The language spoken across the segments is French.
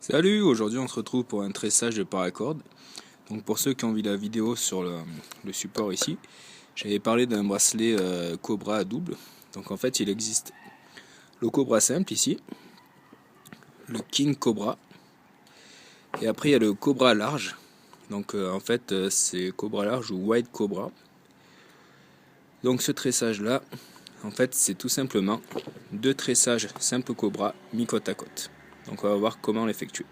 Salut, aujourd'hui on se retrouve pour un tressage de paracorde. Donc pour ceux qui ont vu la vidéo sur le support ici, j'avais parlé d'un bracelet Cobra à double. Donc en fait il existe le Cobra simple ici, le King Cobra, et après il y a le Cobra large. Donc en fait c'est Cobra large ou White Cobra. Donc ce tressage là, en fait c'est tout simplement deux tressages simple Cobra mis côte à côte. Donc on va voir comment l'effectuer.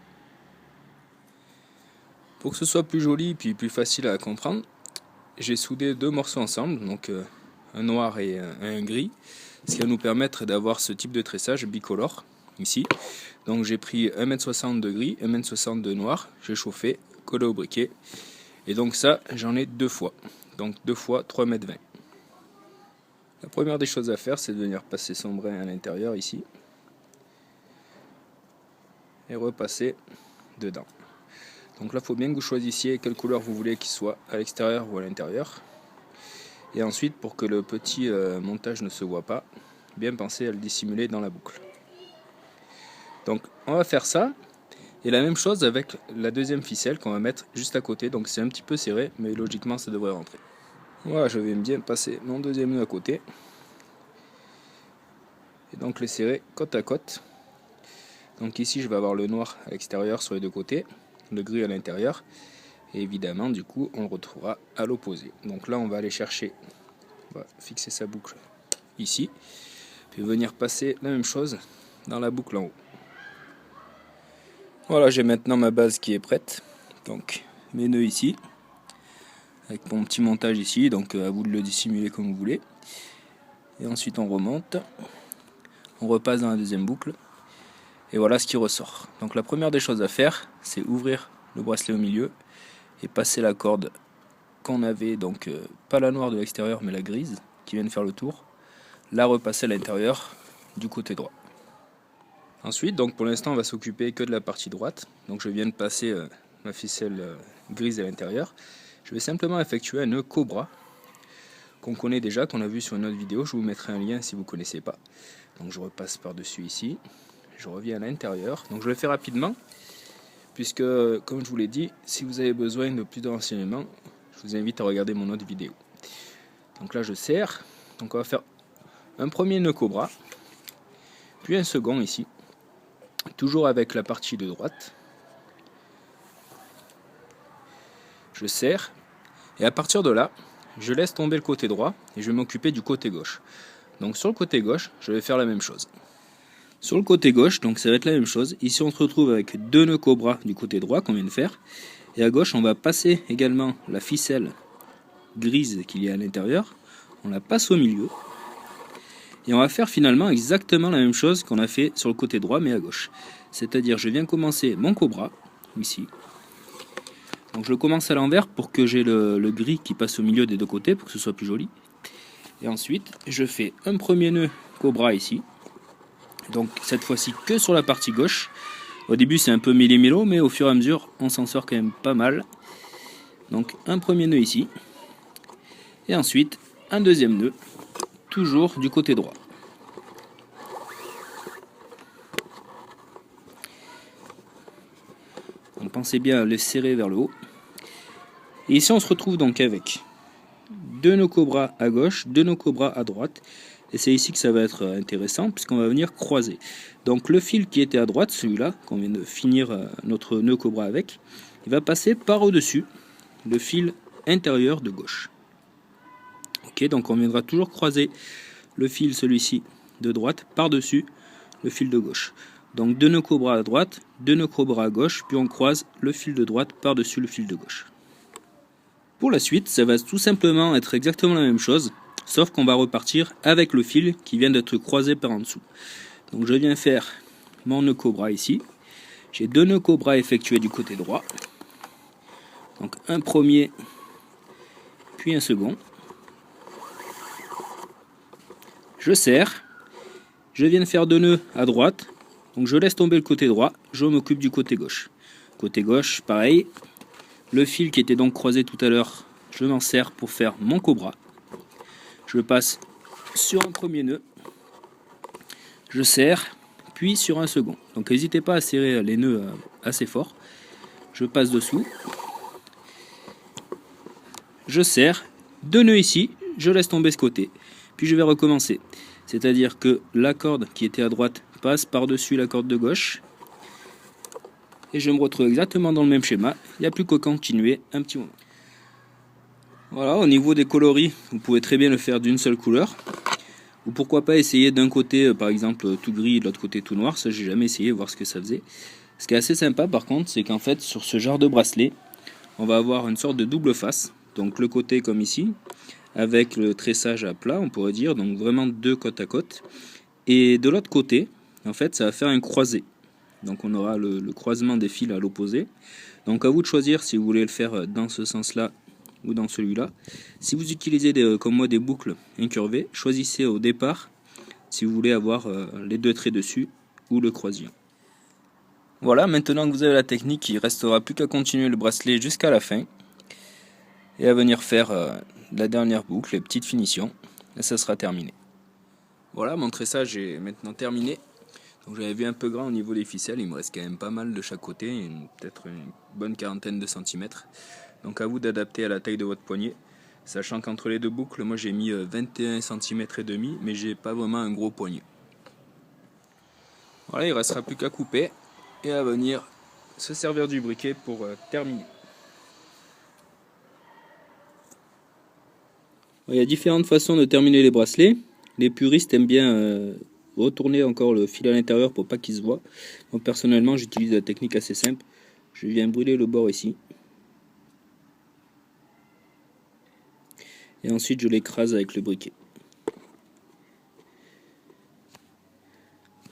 Pour que ce soit plus joli et puis plus facile à comprendre, j'ai soudé deux morceaux ensemble, donc un noir et un gris, ce qui va nous permettre d'avoir ce type de tressage bicolore ici. Donc j'ai pris 1,60 m de gris, 1,60 m de noir, j'ai chauffé, collé au briquet, et donc ça j'en ai deux fois, donc deux fois 3,20 m. La première des choses à faire, c'est de venir passer son brin à l'intérieur ici, et repasser dedans. Donc là, il faut bien que vous choisissiez quelle couleur vous voulez qu'il soit, à l'extérieur ou à l'intérieur. Et ensuite, pour que le petit montage ne se voit pas, bien penser à le dissimuler dans la boucle. Donc on va faire ça, et la même chose avec la deuxième ficelle qu'on va mettre juste à côté. Donc c'est un petit peu serré, mais logiquement ça devrait rentrer. Voilà, je vais bien passer mon deuxième nœud à côté. Et donc les serrer côte à côte. Donc ici je vais avoir le noir à l'extérieur sur les deux côtés, le gris à l'intérieur, et évidemment du coup on le retrouvera à l'opposé. Donc là on va aller chercher, on va fixer sa boucle ici, puis venir passer la même chose dans la boucle en haut. Voilà, j'ai maintenant ma base qui est prête, donc mes nœuds ici, avec mon petit montage ici, donc à vous de le dissimuler comme vous voulez, et ensuite on remonte, on repasse dans la deuxième boucle, et voilà ce qui ressort. Donc la première des choses à faire, c'est ouvrir le bracelet au milieu et passer la corde qu'on avait, donc pas la noire de l'extérieur mais la grise qui vient de faire le tour, la repasser à l'intérieur du côté droit. Ensuite, donc pour l'instant on va s'occuper que de la partie droite, donc je viens de passer ma ficelle grise à l'intérieur. Je vais simplement effectuer un nœud Cobra qu'on connaît déjà, qu'on a vu sur une autre vidéo, je vous mettrai un lien si vous ne connaissez pas. Donc je repasse par dessus ici, je reviens à l'intérieur, donc je le fais rapidement puisque comme je vous l'ai dit, si vous avez besoin de plus de renseignements, je vous invite à regarder mon autre vidéo. Donc là je serre, donc on va faire un premier nœud Cobra, puis un second ici, toujours avec la partie de droite. Je serre, et à partir de là, je laisse tomber le côté droit et je vais m'occuper du côté gauche. Donc sur le côté gauche, je vais faire la même chose. Sur le côté gauche, donc ça va être la même chose. Ici on se retrouve avec deux nœuds Cobra du côté droit qu'on vient de faire. Et à gauche, on va passer également la ficelle grise qu'il y a à l'intérieur. On la passe au milieu. Et on va faire finalement exactement la même chose qu'on a fait sur le côté droit, mais à gauche. C'est-à-dire, je viens commencer mon Cobra, ici. Donc je le commence à l'envers pour que j'ai le gris qui passe au milieu des deux côtés, pour que ce soit plus joli. Et ensuite, je fais un premier nœud Cobra ici. Donc cette fois-ci que sur la partie gauche. Au début c'est un peu méli-mélo, mais au fur et à mesure on s'en sort quand même pas mal. Donc un premier nœud ici. Et ensuite un deuxième nœud, toujours du côté droit. Donc pensez bien à les serrer vers le haut. Et ici on se retrouve donc avec deux nœuds Cobra à gauche, deux nœuds Cobra à droite. Et c'est ici que ça va être intéressant puisqu'on va venir croiser. Donc le fil qui était à droite, celui-là, qu'on vient de finir notre nœud Cobra avec, il va passer par au-dessus le fil intérieur de gauche. Ok, donc on viendra toujours croiser le fil, celui-ci, de droite, par-dessus le fil de gauche. Donc deux nœuds Cobra à droite, deux nœuds Cobra à gauche, puis on croise le fil de droite par-dessus le fil de gauche. Pour la suite, ça va tout simplement être exactement la même chose, sauf qu'on va repartir avec le fil qui vient d'être croisé par en dessous. Donc je viens faire mon nœud Cobra ici. J'ai deux nœuds Cobra effectués du côté droit. Donc un premier, puis un second. Je serre. Je viens de faire deux nœuds à droite. Donc je laisse tomber le côté droit. Je m'occupe du côté gauche. Côté gauche, pareil. Le fil qui était donc croisé tout à l'heure, je m'en sers pour faire mon Cobra. Je passe sur un premier nœud je serre, puis sur un second. Donc n'hésitez pas à serrer les nœuds assez fort. Je passe dessous, je serre, 2 nœuds ici, je laisse tomber ce côté, puis je vais recommencer. C'est-à-dire que la corde qui était à droite passe par-dessus la corde de gauche, et je me retrouve exactement dans le même schéma. Il n'y a plus qu'à continuer un petit moment. Voilà, au niveau des coloris, vous pouvez très bien le faire d'une seule couleur. Ou pourquoi pas essayer d'un côté, par exemple, tout gris et de l'autre côté tout noir. Ça, j'ai jamais essayé, voir ce que ça faisait. Ce qui est assez sympa, par contre, c'est qu'en fait, sur ce genre de bracelet, on va avoir une sorte de double face. Donc le côté comme ici, avec le tressage à plat, on pourrait dire. Donc vraiment 2 côte à côte. Et de l'autre côté, en fait, ça va faire un croisé. Donc on aura le croisement des fils à l'opposé. Donc à vous de choisir si vous voulez le faire dans ce sens-là ou dans celui-là. Si vous utilisez comme moi des boucles incurvées, choisissez au départ si vous voulez avoir les 2 traits dessus ou le croisillon. Voilà, maintenant que vous avez la technique, il ne restera plus qu'à continuer le bracelet jusqu'à la fin et à venir faire la dernière boucle, les petites finitions, et ça sera terminé. Voilà, mon tressage est maintenant terminé. Donc j'avais vu un peu grand au niveau des ficelles, il me reste quand même pas mal de chaque côté, peut-être une bonne quarantaine de centimètres. Donc à vous d'adapter à la taille de votre poignet, sachant qu'entre les 2 boucles, moi j'ai mis 21 cm et demi, mais j'ai pas vraiment un gros poignet. Voilà, il ne restera plus qu'à couper et à venir se servir du briquet pour terminer. Il y a différentes façons de terminer les bracelets. Les puristes aiment bien retourner encore le fil à l'intérieur pour pas qu'il se voit. Donc personnellement, j'utilise la technique assez simple. Je viens brûler le bord ici. Et ensuite, je l'écrase avec le briquet.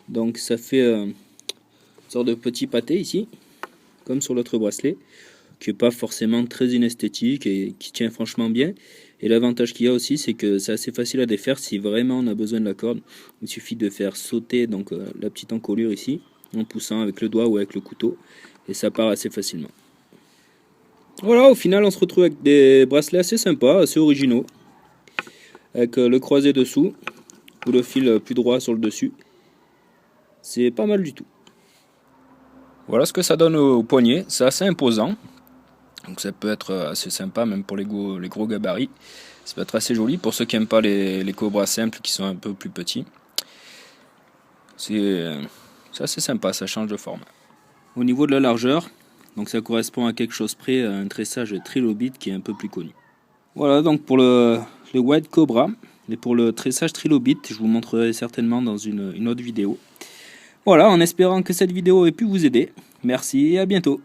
Donc ça fait une sorte de petit pâté ici, comme sur l'autre bracelet, qui n'est pas forcément très inesthétique et qui tient franchement bien. Et l'avantage qu'il y a aussi, c'est que c'est assez facile à défaire si vraiment on a besoin de la corde. Il suffit de faire sauter donc, la petite encolure ici, en poussant avec le doigt ou avec le couteau, et ça part assez facilement. Voilà, au final on se retrouve avec des bracelets assez sympas, assez originaux, avec le croisé dessous, ou le fil plus droit sur le dessus. C'est pas mal du tout. Voilà ce que ça donne au poignet, c'est assez imposant. Donc ça peut être assez sympa même pour les gros gabarits. Ça peut être assez joli pour ceux qui n'aiment pas les cobras simples qui sont un peu plus petits. C'est assez sympa, ça change de forme. Au niveau de la largeur, donc ça correspond à quelque chose près à un tressage trilobite qui est un peu plus connu. Voilà donc pour le White Cobra. Et pour le tressage trilobite, je vous montrerai certainement dans une autre vidéo. Voilà, en espérant que cette vidéo ait pu vous aider. Merci et à bientôt.